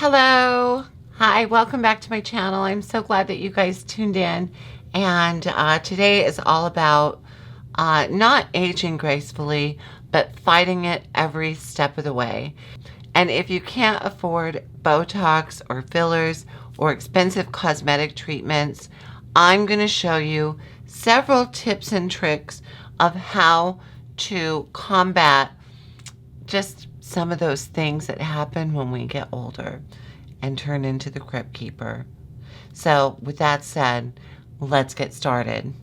Hello. Hi, welcome back to my channel. I'm so glad that you guys tuned in. And today is all about not aging gracefully, but fighting it every step of the way. And if you can't afford Botox or fillers or expensive cosmetic treatments, I'm going to show you several tips and tricks of how to combat just some of those things that happen when we get older and turn into the crypt keeper. So with that said, let's get started.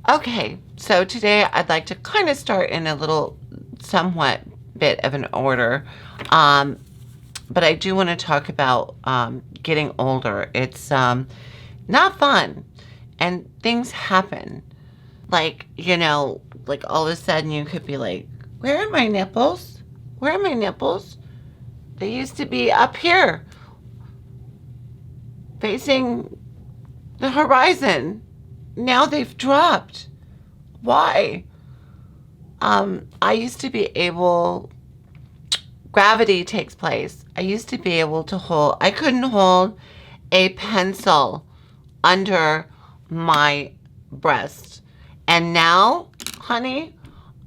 Okay, so today I'd like to kind of start in a little somewhat bit of an order. But I do want to talk about getting older. It's not fun, and things happen. Like, like all of a sudden you could be like, where are my nipples? Where are my nipples? They used to be up here, facing the horizon. Now they've dropped. Why? I used to be able, gravity takes place. I used to be able to I couldn't hold a pencil under my breast. And now, honey,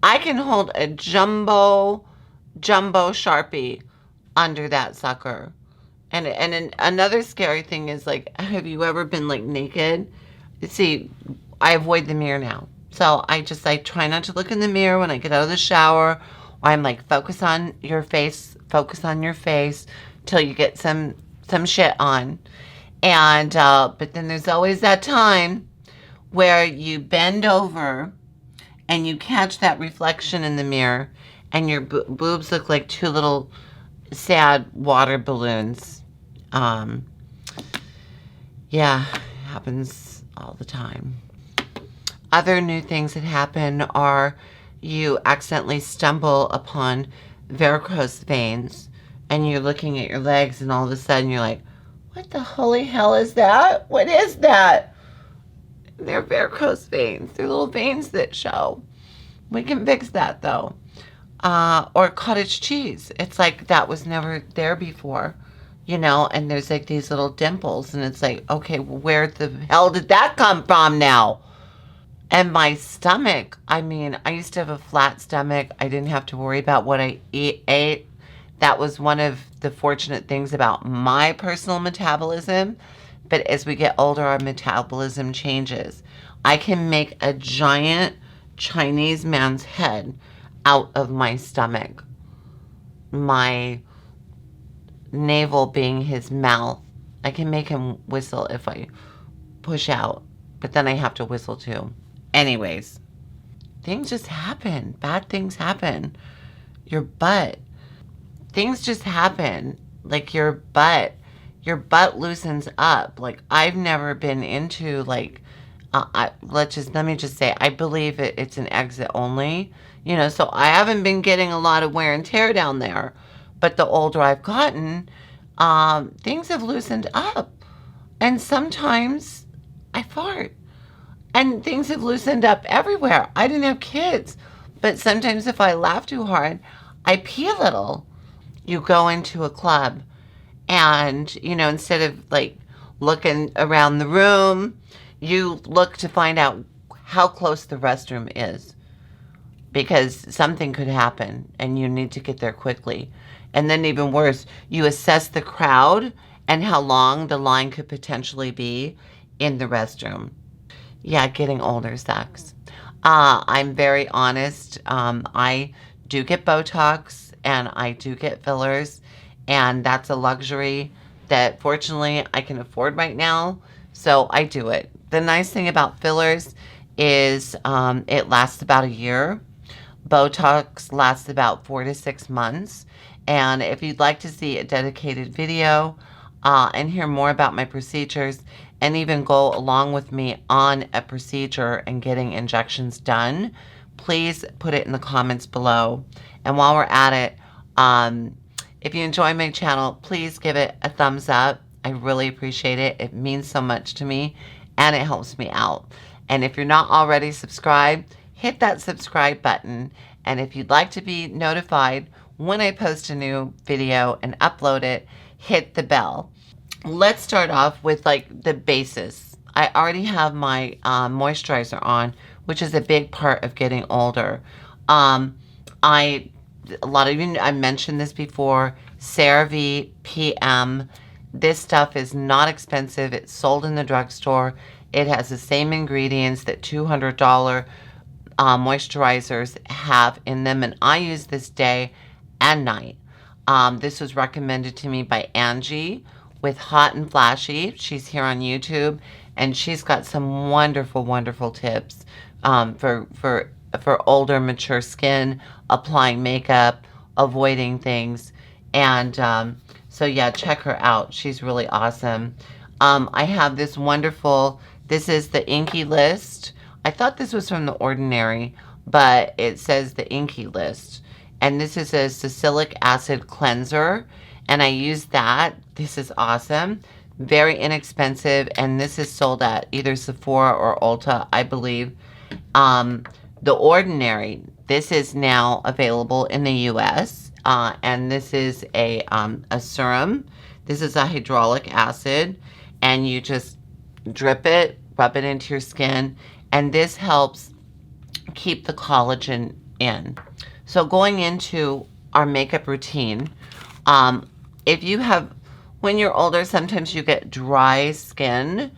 I can hold a jumbo Sharpie under that sucker. And another scary thing is, like, have you ever been like naked? See, I avoid the mirror now. So I try not to look in the mirror when I get out of the shower. Or I'm like, focus on your face till you get some shit on. And but then there's always that time where you bend over and you catch that reflection in the mirror, and your boobs look like two little sad water balloons. Yeah, it happens all the time. Other new things that happen are you accidentally stumble upon varicose veins, and you're looking at your legs, and all of a sudden you're like, what the holy hell is that? What is that? They're varicose veins. They're little veins that show. We can fix that though. Or cottage cheese. It's like that was never there before, and there's like these little dimples, and it's like, okay, well, where the hell did that come from now? And my stomach, I mean, I used to have a flat stomach. I didn't have to worry about what I ate. That was one of the fortunate things about my personal metabolism. But as we get older, our metabolism changes. I can make a giant Chinese man's head out of my stomach. My navel being his mouth. I can make him whistle if I push out. But then I have to whistle too. Anyways, things just happen. Bad things happen. Your butt. Things just happen. Like your butt loosens up. Like, I've never been into, like, let me just say, I believe it's an exit only. So I haven't been getting a lot of wear and tear down there. But the older I've gotten, things have loosened up. And sometimes I fart. And things have loosened up everywhere. I didn't have kids. But sometimes if I laugh too hard, I pee a little. You go into a club and, instead of like looking around the room, you look to find out how close the restroom is, because something could happen and you need to get there quickly. And then even worse, you assess the crowd and how long the line could potentially be in the restroom. Yeah, getting older sucks. I'm very honest. I do get Botox and I do get fillers, and that's a luxury that fortunately I can afford right now, so I do it. The nice thing about fillers is it lasts about a year. Botox lasts about 4 to 6 months. And if you'd like to see a dedicated video and hear more about my procedures and even go along with me on a procedure and getting injections done, please put it in the comments below. And while we're at it, if you enjoy my channel, please give it a thumbs up. I really appreciate it. It means so much to me and it helps me out. And if you're not already subscribed, hit that subscribe button. And if you'd like to be notified when I post a new video and upload it, hit the bell. Let's start off with like the basis. I already have my moisturizer on, which is a big part of getting older. A lot of you, I mentioned this before, CeraVe PM. This stuff is not expensive. It's sold in the drugstore. It has the same ingredients that $200 moisturizers have in them, and I use this day and night. This was recommended to me by Angie with Hot and Flashy. She's here on YouTube, and she's got some wonderful, wonderful tips for older, mature skin, applying makeup, avoiding things, and so yeah, check her out. She's really awesome. I have this wonderful. This is the Inky List. I thought this was from The Ordinary, but it says the Inky List. And this is a salicylic acid cleanser, and I use that. This is awesome. Very inexpensive, and this is sold at either Sephora or Ulta, I believe. The Ordinary, this is now available in the US, and this is a serum. This is a hydraulic acid, and you just drip it, rub it into your skin, and this helps keep the collagen in. So going into our makeup routine, if you have, when you're older, sometimes you get dry skin,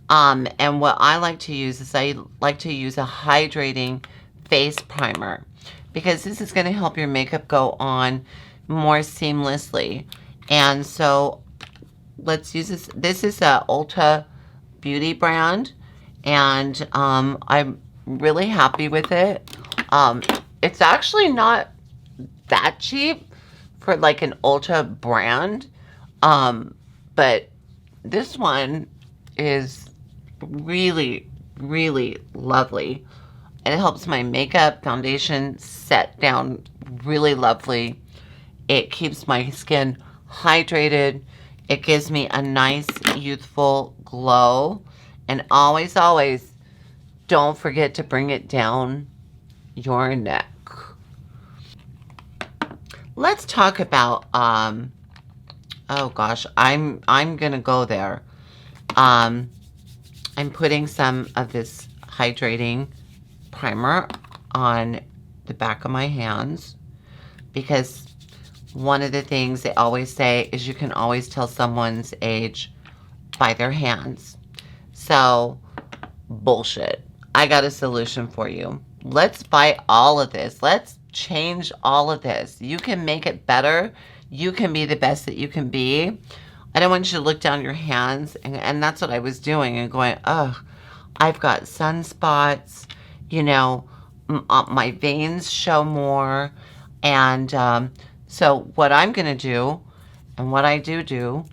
and what I like to use is I like to use a hydrating face primer, because this is going to help your makeup go on more seamlessly. And so let's use this. This is a Ulta Beauty brand, and I'm really happy with it. It's actually not that cheap for like an Ulta brand, but this one is really, really lovely. And it helps my makeup foundation set down really lovely. It keeps my skin hydrated. It gives me a nice, youthful glow. And always, always, don't forget to bring it down your neck. Let's talk about, oh gosh, I'm gonna go there. I'm putting some of this hydrating primer on the back of my hands, because one of the things they always say is you can always tell someone's age by their hands. So, bullshit. I got a solution for you. Let's fight all of this. Let's change all of this. You can make it better. You can be the best that you can be. I don't want you to look down your hands, and that's what I was doing, and going, ugh, I've got sunspots, you know, my veins show more. And so what I'm going to do, and what I do do,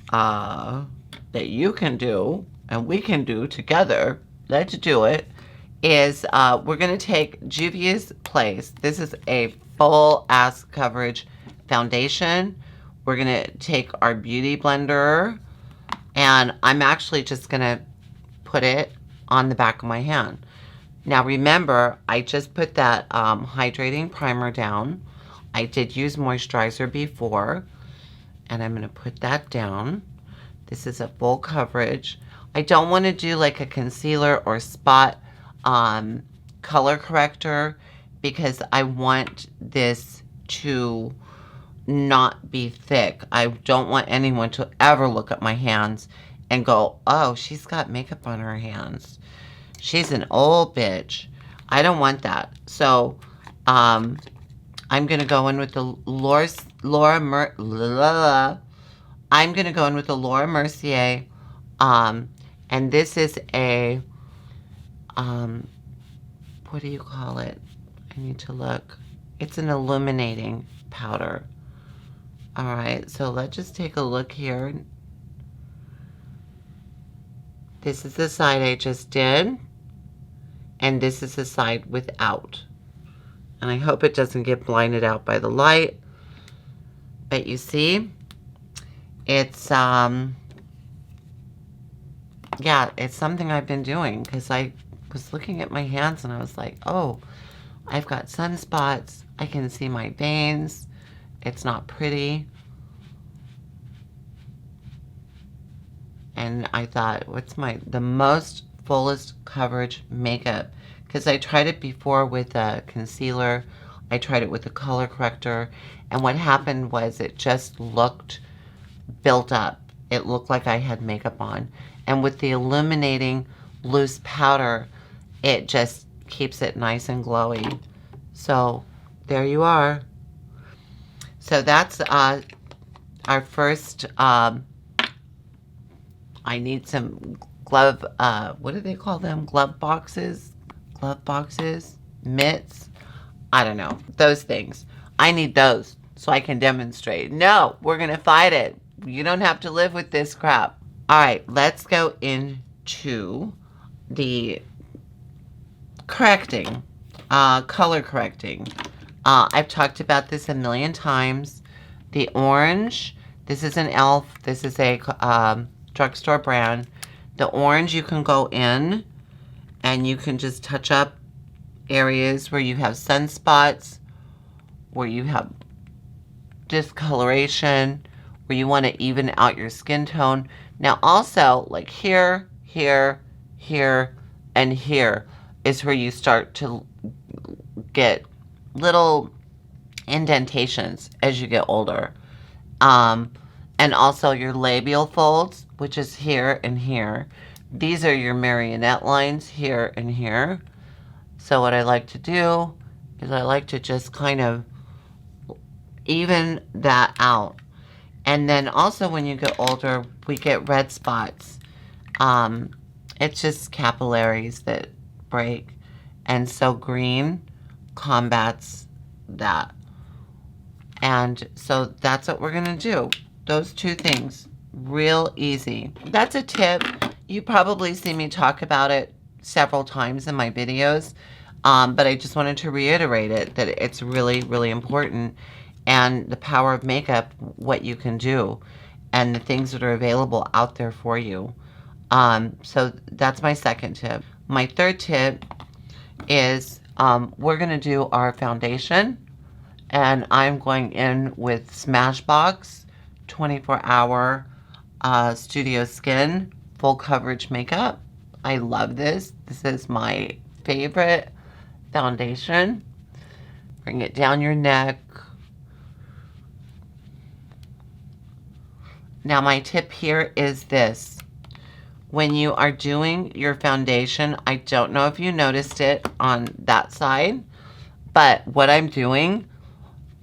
that you can do, and we can do together, let's do it, is we're going to take Juvia's Place. This is a full ass coverage foundation. We're going to take our beauty blender, and I'm actually just going to put it on the back of my hand. Now remember, I just put that hydrating primer down. I did use moisturizer before, and I'm going to put that down. This is a full coverage. I don't want to do like a concealer or spot color corrector, because I want this to not be thick. I don't want anyone to ever look at my hands and go, oh, she's got makeup on her hands. She's an old bitch. I don't want that. So I'm going to go in with the I'm going to go in with the Laura Mercier. And this is a, what do you call it? I need to look. It's an illuminating powder. All right, so let's just take a look here. This is the side I just did, and this is the side without. And I hope it doesn't get blinded out by the light. But you see, it's, yeah, it's something I've been doing because I was looking at my hands and I was like, oh, I've got sunspots. I can see my veins. It's not pretty. And I thought, what's the most fullest coverage makeup? Because I tried it before with a concealer. I tried it with a color corrector. And what happened was it just looked built up. It looked like I had makeup on. And with the illuminating loose powder, it just keeps it nice and glowy. So there you are. So that's our first, I need some glove, what do they call them? Glove boxes? Glove boxes? Mitts? I don't know. Those things. I need those so I can demonstrate. No, we're going to fight it. You don't have to live with this crap. All right, let's go into the correcting, color correcting. I've talked about this a million times. The orange, this is an e.l.f. This is a drugstore brand. The orange, you can go in and you can just touch up areas where you have sunspots, where you have discoloration, where you want to even out your skin tone. Now also, like here, here, here, and here is where you start to get little indentations as you get older. And also your labial folds, which is here and here. These are your marionette lines here and here. So what I like to do is I like to just kind of even that out. And then also when you get older, we get red spots. It's just capillaries that break. And so green combats that. And so that's what we're going to do. Those two things. Real easy. That's a tip. You probably see me talk about it several times in my videos. But I just wanted to reiterate it, that it's really, really important. And the power of makeup, what you can do, and the things that are available out there for you. So that's my second tip. My third tip is we're going to do our foundation. And I'm going in with Smashbox 24-hour Studio Skin full coverage makeup. I love this. This is my favorite foundation. Bring it down your neck. Now my tip here is this. When you are doing your foundation, I don't know if you noticed it on that side, but what I'm doing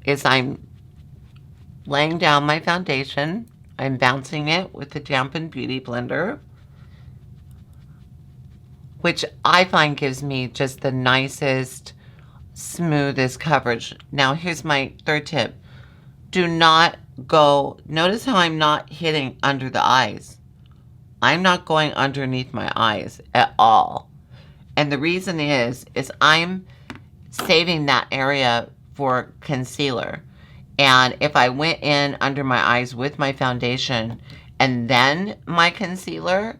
is I'm laying down my foundation. I'm bouncing it with the dampened beauty blender, which I find gives me just the nicest, smoothest coverage. Now here's my third tip. Do not go, notice how I'm not hitting under the eyes. I'm not going underneath my eyes at all. And the reason is I'm saving that area for concealer. And if I went in under my eyes with my foundation and then my concealer,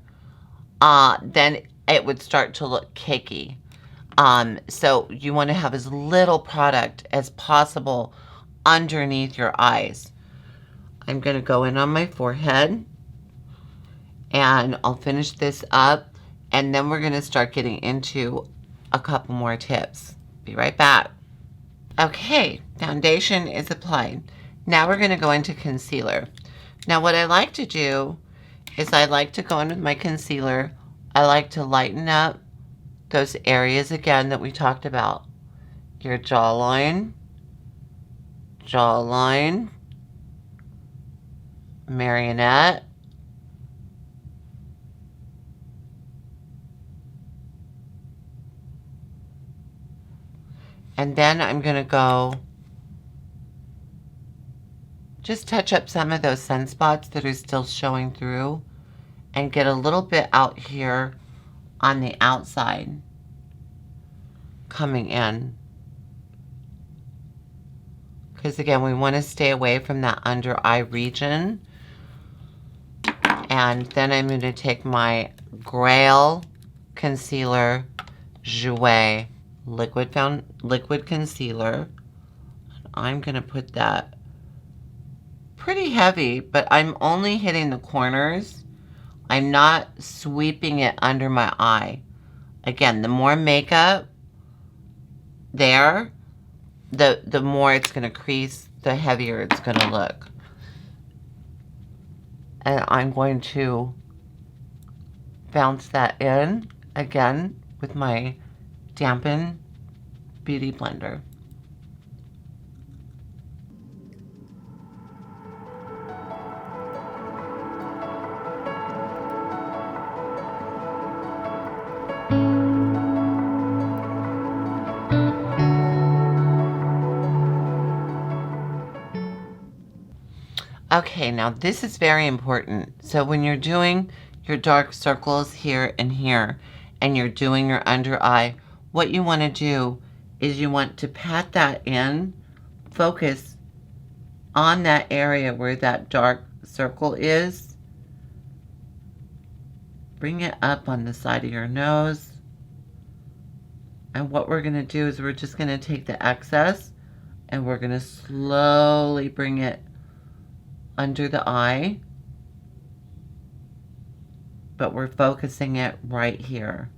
then it would start to look cakey. So you want to have as little product as possible underneath your eyes. I'm going to go in on my forehead and I'll finish this up, and then we're going to start getting into a couple more tips. Be right back. Okay, foundation is applied. Now we're going to go into concealer. Now what I like to do is I like to go in with my concealer. I like to lighten up those areas again that we talked about. Your jawline, jawline, marionette, and then I'm going to go just touch up some of those sunspots that are still showing through and get a little bit out here on the outside coming in. Because again, we want to stay away from that under eye region. And then I'm going to take my Grail Concealer Jouer liquid concealer. I'm going to put that pretty heavy, but I'm only hitting the corners. I'm not sweeping it under my eye. Again, the more makeup there, the more it's going to crease, the heavier it's going to look. And I'm going to bounce that in again with my Dampen Beauty Blender. Okay, now this is very important. So when you're doing your dark circles here and here, and you're doing your under eye, what you want to do is you want to pat that in, focus on that area where that dark circle is. Bring it up on the side of your nose. And what we're going to do is we're just going to take the excess and we're going to slowly bring it under the eye, but we're focusing it right here.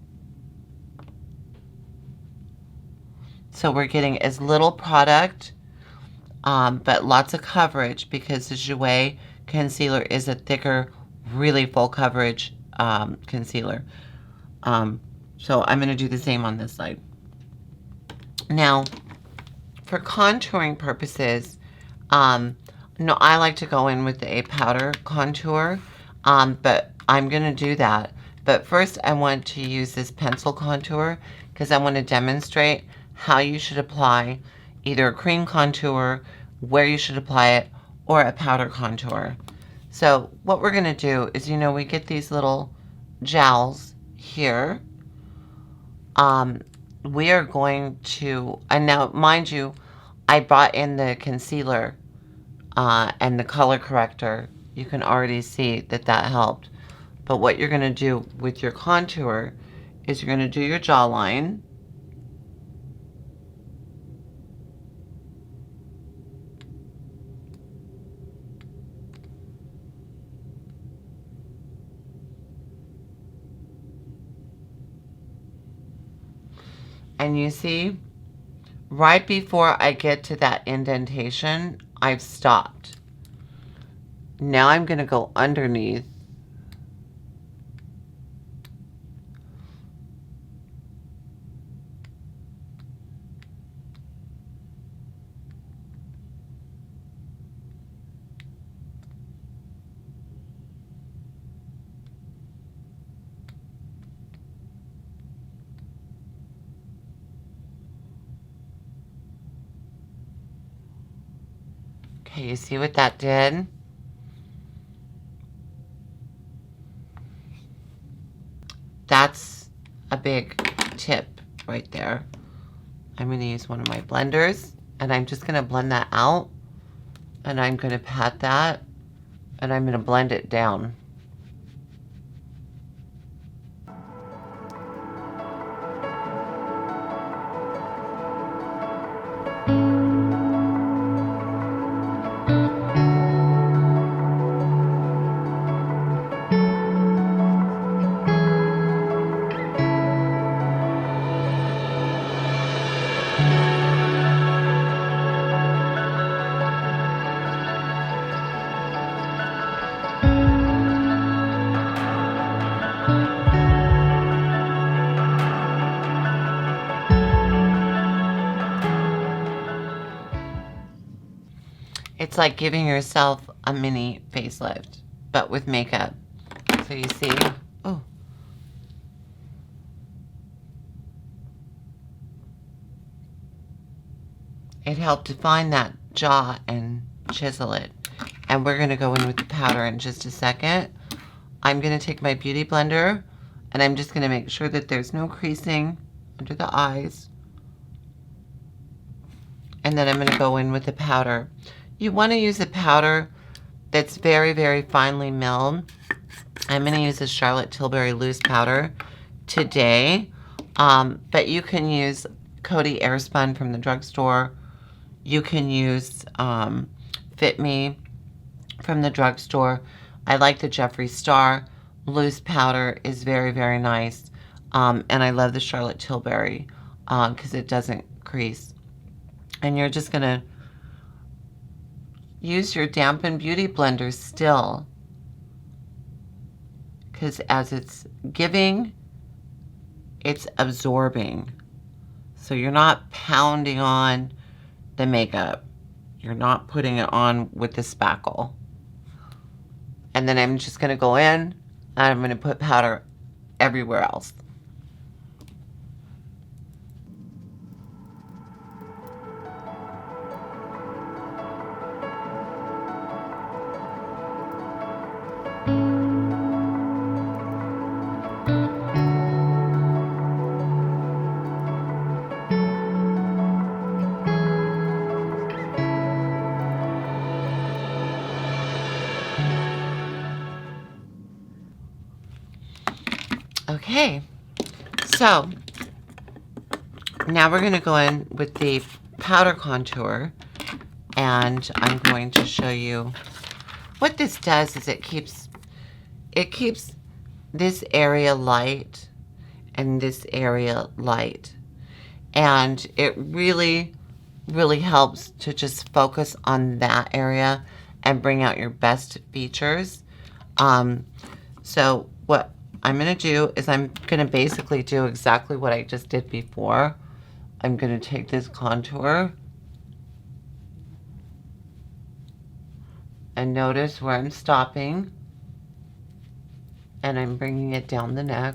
So we're getting as little product, but lots of coverage because the Jouer concealer is a thicker, really full coverage concealer. So I'm going to do the same on this side. Now, for contouring purposes, no, I like to go in with a powder contour, but I'm going to do that. But first I want to use this pencil contour because I want to demonstrate how you should apply either a cream contour, where you should apply it, or a powder contour. So what we're going to do is, you know, we get these little jowls here. We are going to, and now mind you, I brought in the concealer and the color corrector. You can already see that that helped. But what you're going to do with your contour is you're going to do your jawline. And you see, right before I get to that indentation, I've stopped. Now I'm going to go underneath. Okay, you see what that did? That's a big tip right there. I'm going to use one of my blenders, and I'm just going to blend that out, and I'm going to pat that, and I'm going to blend it down. It's like giving yourself a mini facelift, but with makeup. So you see, oh. It helped define that jaw and chisel it. And we're going to go in with the powder in just a second. I'm going to take my beauty blender and I'm just going to make sure that there's no creasing under the eyes. And then I'm going to go in with the powder. You want to use a powder that's very, very finely milled. I'm going to use a Charlotte Tilbury loose powder today. But you can use Coty Airspun from the drugstore. You can use Fit Me from the drugstore. I like the Jeffree Star loose powder, is very, very nice. And I love the Charlotte Tilbury because it doesn't crease. And you're just going to use your dampened beauty blender still, because as it's giving, it's absorbing. So you're not pounding on the makeup. You're not putting it on with the spackle. And then I'm just going to go in and I'm going to put powder everywhere else. Okay, so now we're going to go in with the powder contour, and I'm going to show you what this does. Is it keeps this area light and this area light, and it really helps to just focus on that area and bring out your best features. So what I'm going to do is I'm going to basically do exactly what I just did before. I'm going to take this contour and notice where I'm stopping, and I'm bringing it down the neck.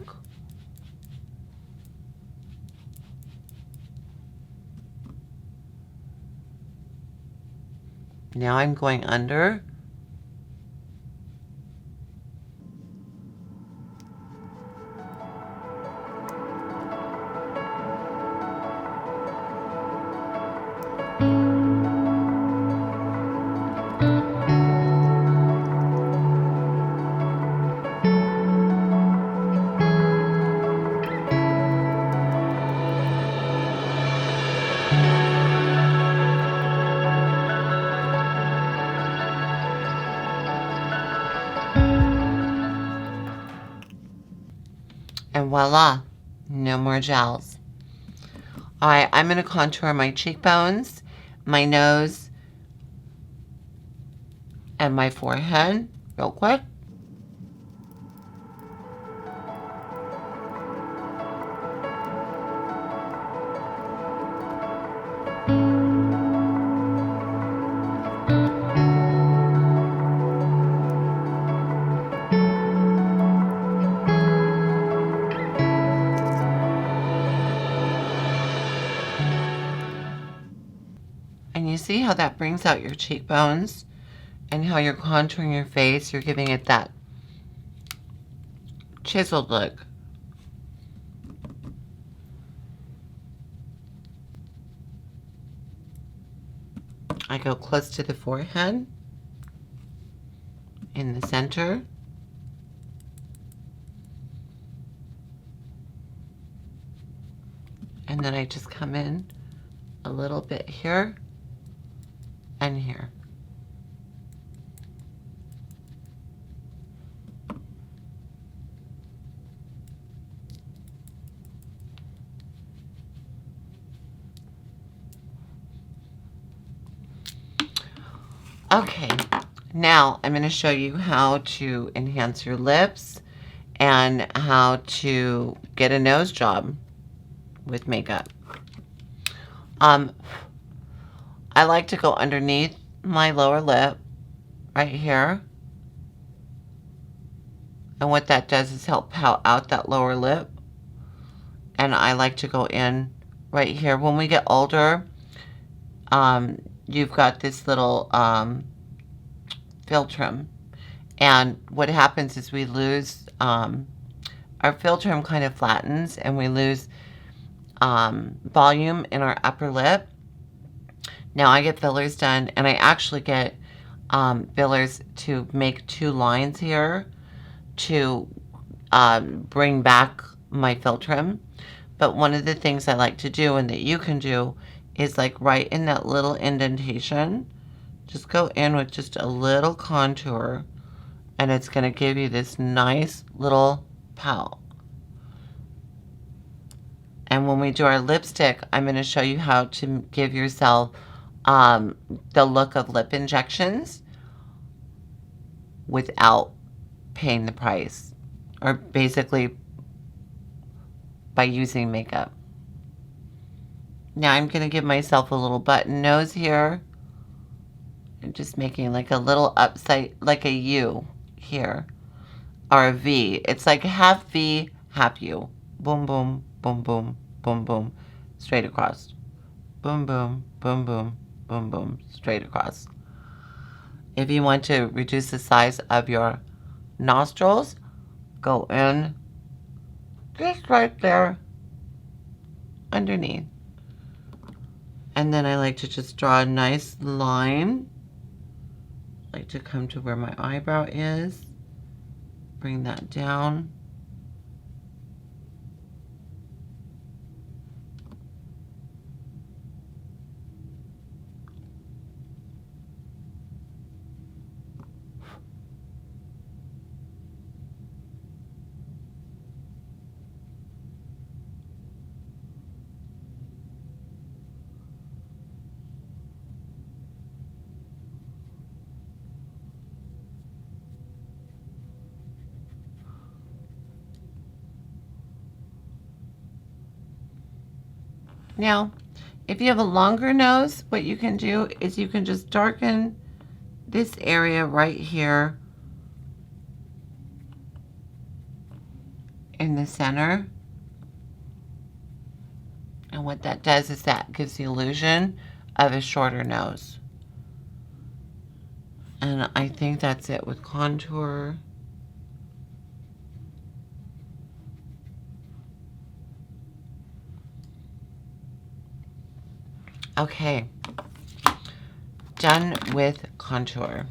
Now I'm going under. And voila, no more gels. All right, I'm going to contour my cheekbones, my nose, and my forehead real quick. And you see how that brings out your cheekbones and how you're contouring your face. You're giving it that chiseled look. I go close to the forehead, in the center. And then I just come in a little bit here and here. Okay, now I'm going to show you how to enhance your lips and how to get a nose job with makeup. I like to go underneath my lower lip right here. And what that does is help pout out that lower lip. And I like to go in right here. When we get older, you've got this little philtrum. And what happens is we lose, our philtrum kind of flattens and we lose volume in our upper lip. Now I get fillers done, and I actually get fillers to make 2 lines here to bring back my philtrum. But one of the things I like to do, and that you can do, is like right in that little indentation, just go in with just a little contour, and it's going to give you this nice little pout. And when we do our lipstick, I'm going to show you how to give yourself the look of lip injections without paying the price, or basically by using makeup. Now I'm going to give myself a little button nose here. I'm just making like a little upside, like a U here, or a V. It's like half V, half U. Boom, boom, boom, boom, boom, boom, straight across. Boom, boom, boom, boom, boom, boom, straight across. If you want to reduce the size of your nostrils, go in just right there underneath. And then I like to just draw a nice line. I like to come to where my eyebrow is. Bring that down. Now, if you have a longer nose, what you can do is you can just darken this area right here in the center. And what that does is that gives the illusion of a shorter nose. And I think that's it with contour. Okay, done with contour.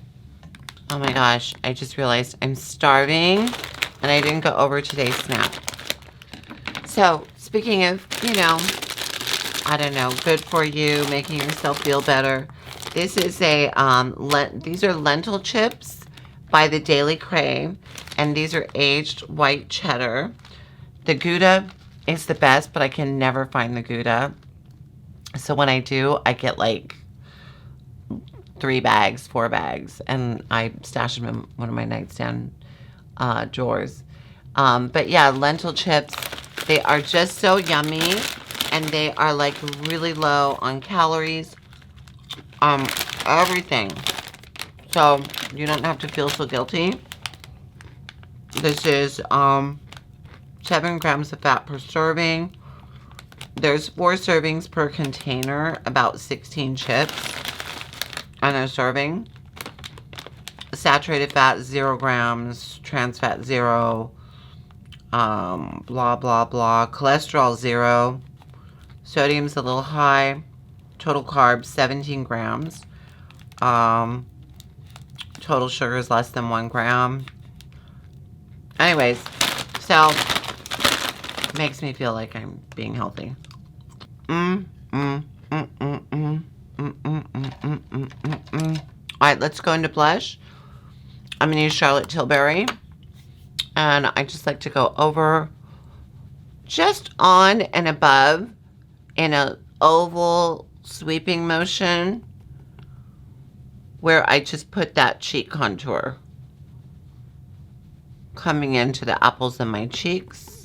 Oh my gosh, I just realized I'm starving and I didn't go over today's snack. So, speaking of, I don't know, good for you, making yourself feel better. This is a, these are lentil chips by the Daily Crave, and these are aged white cheddar. The Gouda is the best, but I can never find the Gouda. So when I do, I get like 3 bags, 4 bags, and I stash them in one of my nightstand drawers. But yeah, lentil chips, they are just so yummy, and they are like really low on calories, everything. So you don't have to feel so guilty. This is 7 grams of fat per serving. There's 4 servings per container, about 16 chips on a serving. Saturated fat, 0 grams. Trans fat, 0. Blah, blah, blah. Cholesterol, 0. Sodium's a little high. Total carbs, 17 grams. Total sugar is less than 1 gram. Anyways, so makes me feel like I'm being healthy. All right, let's go into blush. I'm going to use Charlotte Tilbury. And I just like to go over, just on and above, in an oval sweeping motion, where I just put that cheek contour coming into the apples of my cheeks.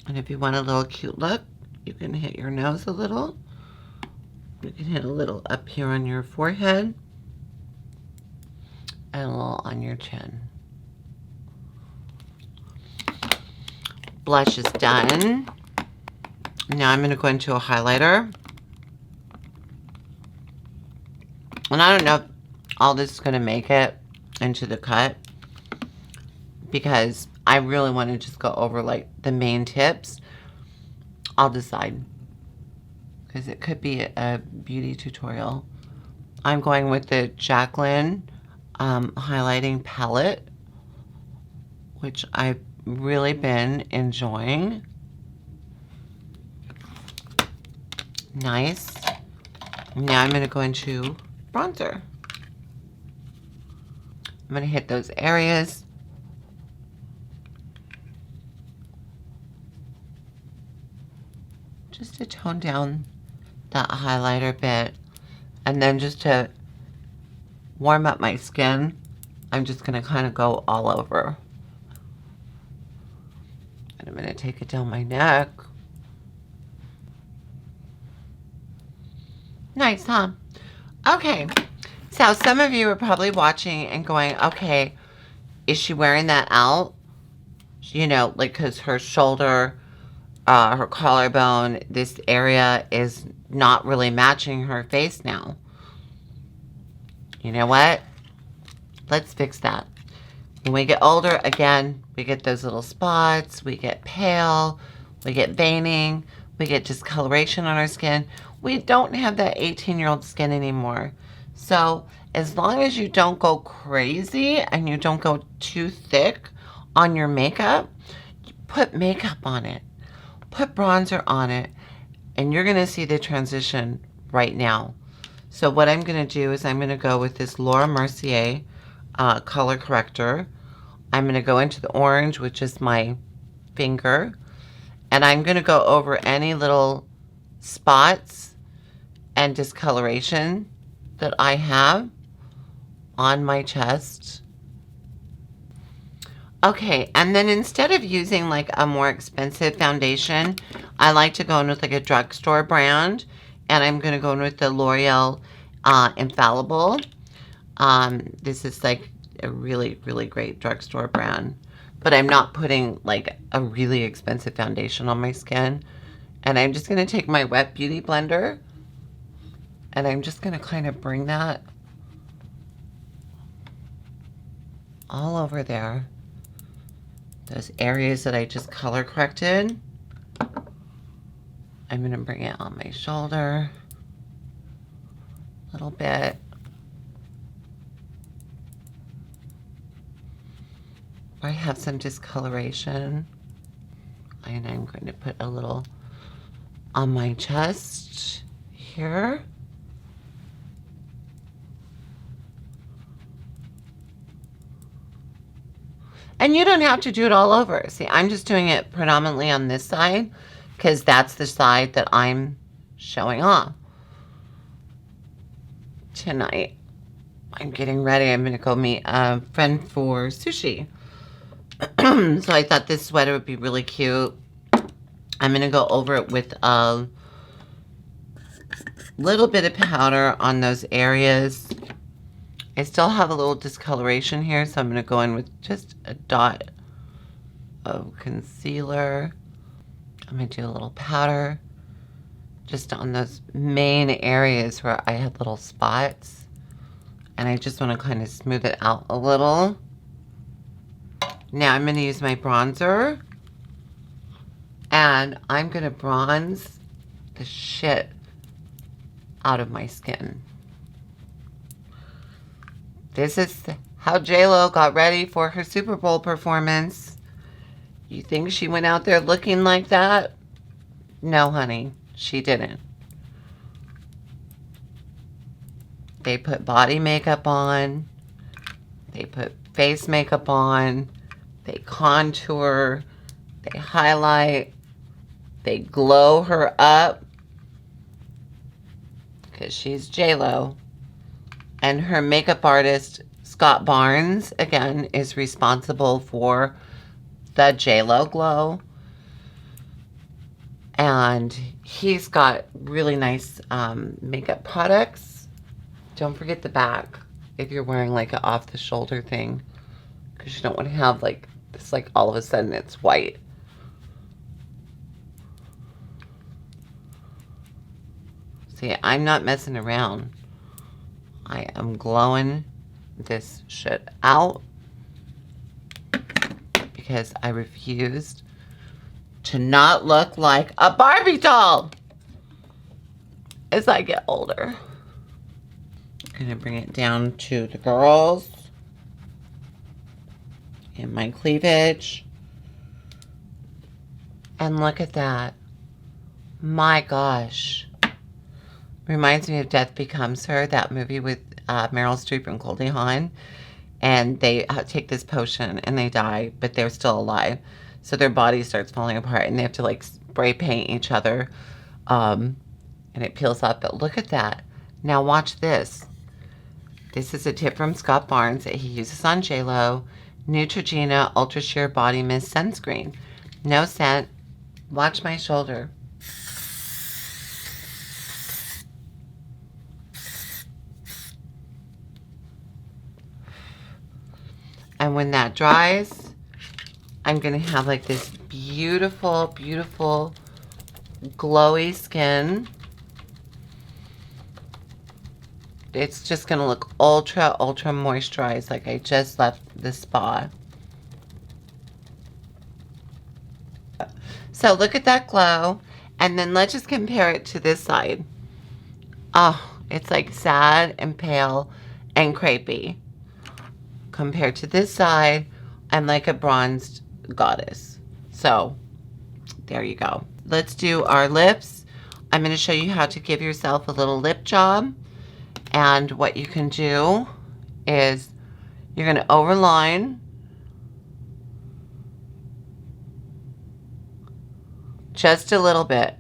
And if you want a little cute look, you can hit your nose a little. You can hit a little up here on your forehead and a little on your chin. Blush is done. Now I'm going to go into a highlighter. And I don't know if all this is going to make it into the cut, because I really want to just go over like the main tips. I'll decide, because it could be a beauty tutorial. I'm going with the Jaclyn highlighting palette, which I've really been enjoying. Nice. Now I'm going to go into bronzer. I'm going to hit those areas. Just to tone down that highlighter bit. And then just to warm up my skin, I'm just going to kind of go all over. And I'm going to take it down my neck. Nice, huh? Okay. So some of you are probably watching and going, okay, is she wearing that out? You know, like, because her shoulder, her collarbone, this area is not really matching her face now. You know what? Let's fix that. When we get older, again, we get those little spots, we get pale, we get veining, we get discoloration on our skin. We don't have that 18-year-old skin anymore. So as long as you don't go crazy and you don't go too thick on your makeup, put makeup on it, put bronzer on it, and you're gonna see the transition right now. So what I'm gonna do is I'm gonna go with this Laura Mercier color corrector. I'm gonna go into the orange, which is my finger, and I'm gonna go over any little spots and discoloration that I have on my chest. Okay, and then instead of using like a more expensive foundation, I like to go in with like a drugstore brand, and I'm going to go in with the L'Oreal Infallible. This is like a really, really great drugstore brand, but I'm not putting like a really expensive foundation on my skin. And I'm just going to take my wet beauty blender, and I'm just going to kind of bring that all over there. Those areas that I just color corrected. I'm going to bring it on my shoulder a little bit. I have some discoloration. And I'm going to put a little on my chest here. And you don't have to do it all over. See, I'm just doing it predominantly on this side because that's the side that I'm showing off. Tonight, I'm getting ready. I'm going to go meet a friend for sushi. So I thought this sweater would be really cute. I'm going to go over it with a little bit of powder on those areas. I still have a little discoloration here, so I'm going to go in with just a dot of concealer. I'm going to do a little powder just on those main areas where I had little spots. And I just want to kind of smooth it out a little. Now I'm going to use my bronzer. And I'm going to bronze the shit out of my skin. This is how J-Lo got ready for her Super Bowl performance. You think she went out there looking like that? No, honey, she didn't. They put body makeup on. They put face makeup on. They contour. They highlight. They glow her up. Because she's J-Lo. And her makeup artist, Scott Barnes, again, is responsible for the J-Lo glow. And he's got really nice makeup products. Don't forget the back if you're wearing like an off the shoulder thing, because you don't want to have like this, like all of a sudden it's white. See, I'm not messing around. I am glowing this shit out because I refused to not look like a Barbie doll as I get older. I'm gonna bring it down to the girls and my cleavage. And look at that. My gosh. Reminds me of Death Becomes Her, that movie with Meryl Streep and Goldie Hawn. And they take this potion and they die, but they're still alive. So their body starts falling apart and they have to like spray paint each other. And it peels up. But look at that. Now watch this. This is a tip from Scott Barnes that he uses on JLo. Neutrogena Ultra Sheer Body Mist Sunscreen. No scent. Watch my shoulder. And when that dries, I'm going to have like this beautiful, beautiful, glowy skin. It's just going to look ultra, ultra moisturized, like I just left the spa. So look at that glow. And then let's just compare it to this side. Oh, it's like sad and pale and crepey. Compared to this side, I'm like a bronzed goddess. So there you go. Let's do our lips. I'm going to show you how to give yourself a little lip job. And what you can do is you're going to overline just a little bit.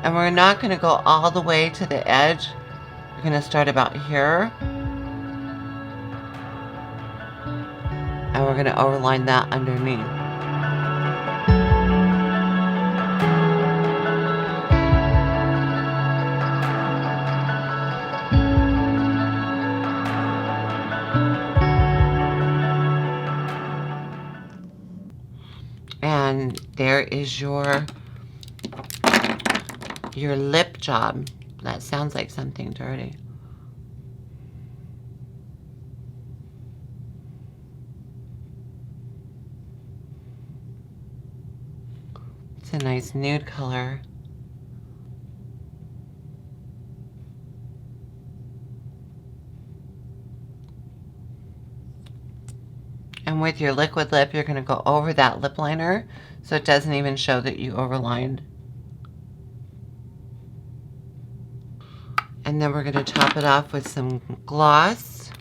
And we're not going to go all the way to the edge. We're going to start about here. And we're going to overline that underneath. And there is your lip job. That sounds like something dirty. It's a nice nude color. And with your liquid lip, you're going to go over that lip liner so it doesn't even show that you overlined. And then we're going to top it off with some gloss.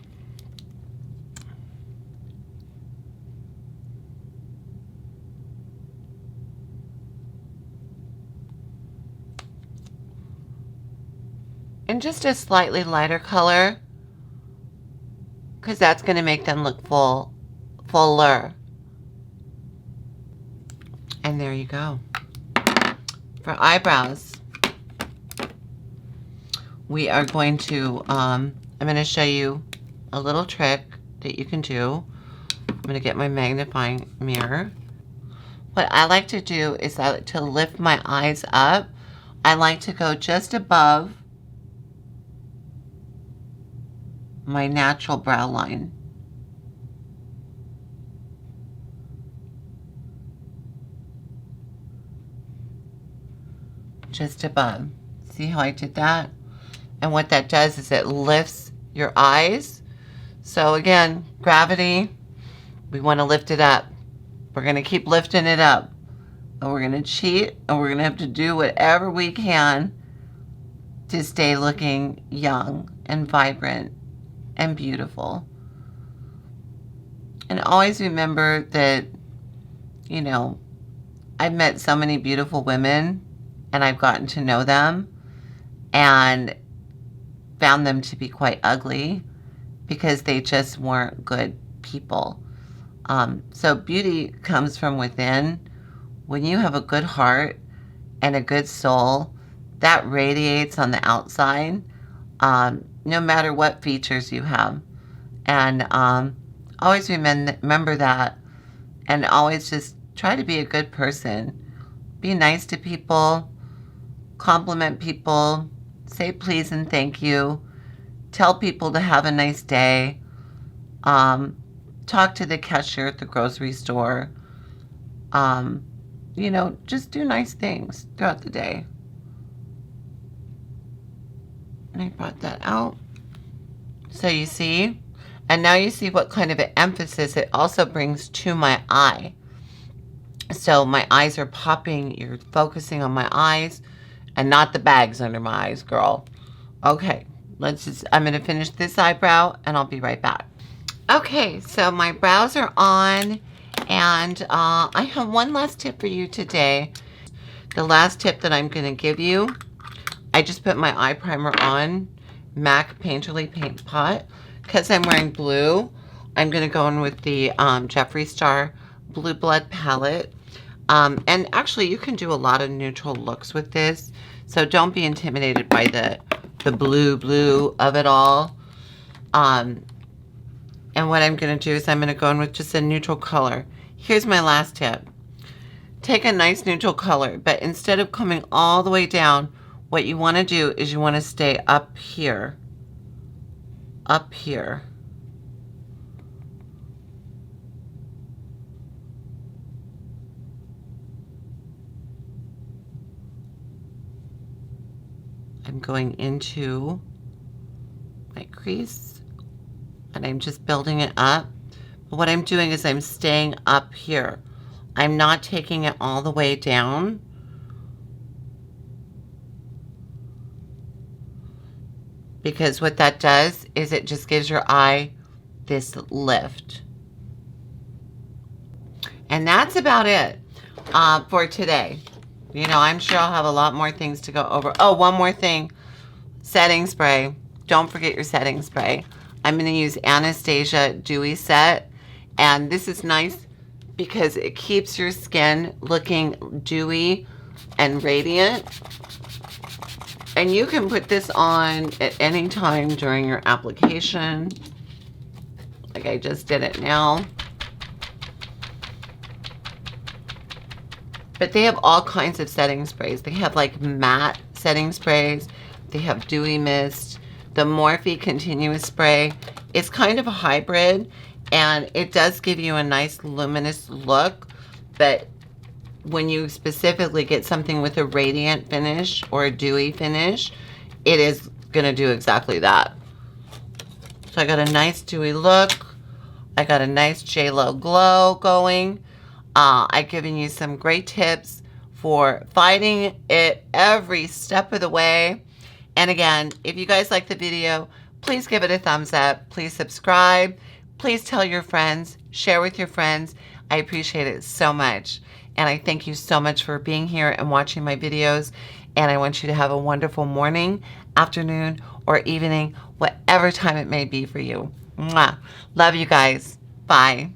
And just a slightly lighter color, because that's going to make them look fuller. And there you go. For eyebrows, we are going to, I'm going to show you a little trick that you can do. I'm going to get my magnifying mirror. What I like to do is I like to lift my eyes up. I like to go just above my natural brow line. Just above. See how I did that? And what that does is it lifts your eyes. So again, gravity, we want to lift it up. We're going to keep lifting it up. And we're going to cheat, and we're going to have to do whatever we can to stay looking young and vibrant and beautiful. And always remember that, you know, I've met so many beautiful women and I've gotten to know them and found them to be quite ugly because they just weren't good people. So beauty comes from within. When you have a good heart and a good soul, that radiates on the outside, no matter what features you have. And always remember that, and always just try to be a good person. Be nice to people, compliment people, say please and thank you, tell people to have a nice day, talk to the cashier at the grocery store, you know, just do nice things throughout the day. And I brought that out. So you see, and now you see what kind of an emphasis it also brings to my eye. So my eyes are popping, you're focusing on my eyes and not the bags under my eyes, girl. Okay, I'm gonna finish this eyebrow and I'll be right back. Okay, so my brows are on, and I have one last tip for you today. The last tip that I'm gonna give you, I just put my eye primer on, MAC Painterly Paint Pot. Because I'm wearing blue, I'm gonna go in with the Jeffree Star Blue Blood palette. And actually you can do a lot of neutral looks with this, so don't be intimidated by the blue of it all. And what I'm going to do is I'm going to go in with just a neutral color. Here's my last tip. Take a nice neutral color, but instead of coming all the way down, what you want to do is you want to stay up here. Up here. I'm going into my crease and I'm just building it up. But what I'm doing is I'm staying up here. I'm not taking it all the way down. Because what that does is it just gives your eye this lift. And that's about it for today. You know, I'm sure I'll have a lot more things to go over. Oh, one more thing. Setting spray. Don't forget your setting spray. I'm going to use Anastasia Dewy Set. And this is nice because it keeps your skin looking dewy and radiant. And you can put this on at any time during your application. Like I just did it now. But they have all kinds of setting sprays. They have like matte setting sprays. They have dewy mist. The Morphe Continuous Spray. It's kind of a hybrid, and it does give you a nice luminous look. But when you specifically get something with a radiant finish or a dewy finish, it is going to do exactly that. So I got a nice dewy look. I got a nice J-Lo glow going. I've given you some great tips for fighting it every step of the way. And again, if you guys like the video, please give it a thumbs up. Please subscribe. Please tell your friends. Share with your friends. I appreciate it so much. And I thank you so much for being here and watching my videos. And I want you to have a wonderful morning, afternoon, or evening, whatever time it may be for you. Mwah. Love you guys. Bye.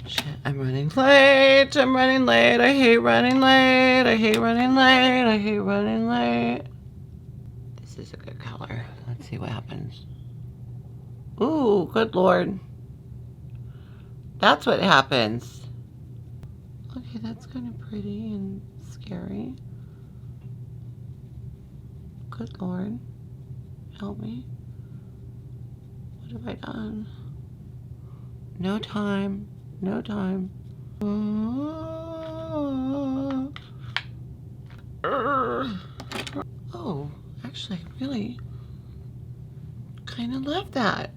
Shit, I'm running late. I'm running late. I hate running late. I hate running late. I hate running late. This is a good color. Let's see what happens. Ooh, good Lord. That's what happens. Okay, that's kind of pretty and scary. Good Lord. Help me. What have I done? No time. No time. Oh, actually, I really kind of love that.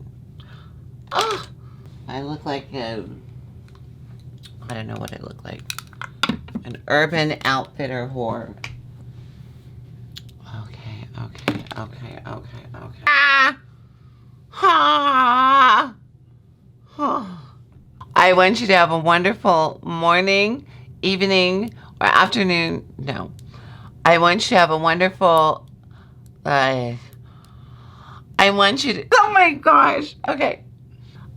Oh, I look like I don't know what I look like. An Urban Outfitter whore. Okay. Ah! I want you to have a wonderful morning, evening, or afternoon. No. I want you to have a wonderful, I want you to, oh my gosh. Okay.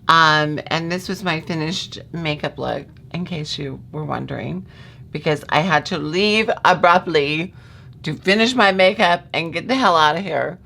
And this was my finished makeup look, in case you were wondering, because I had to leave abruptly to finish my makeup and get the hell out of here.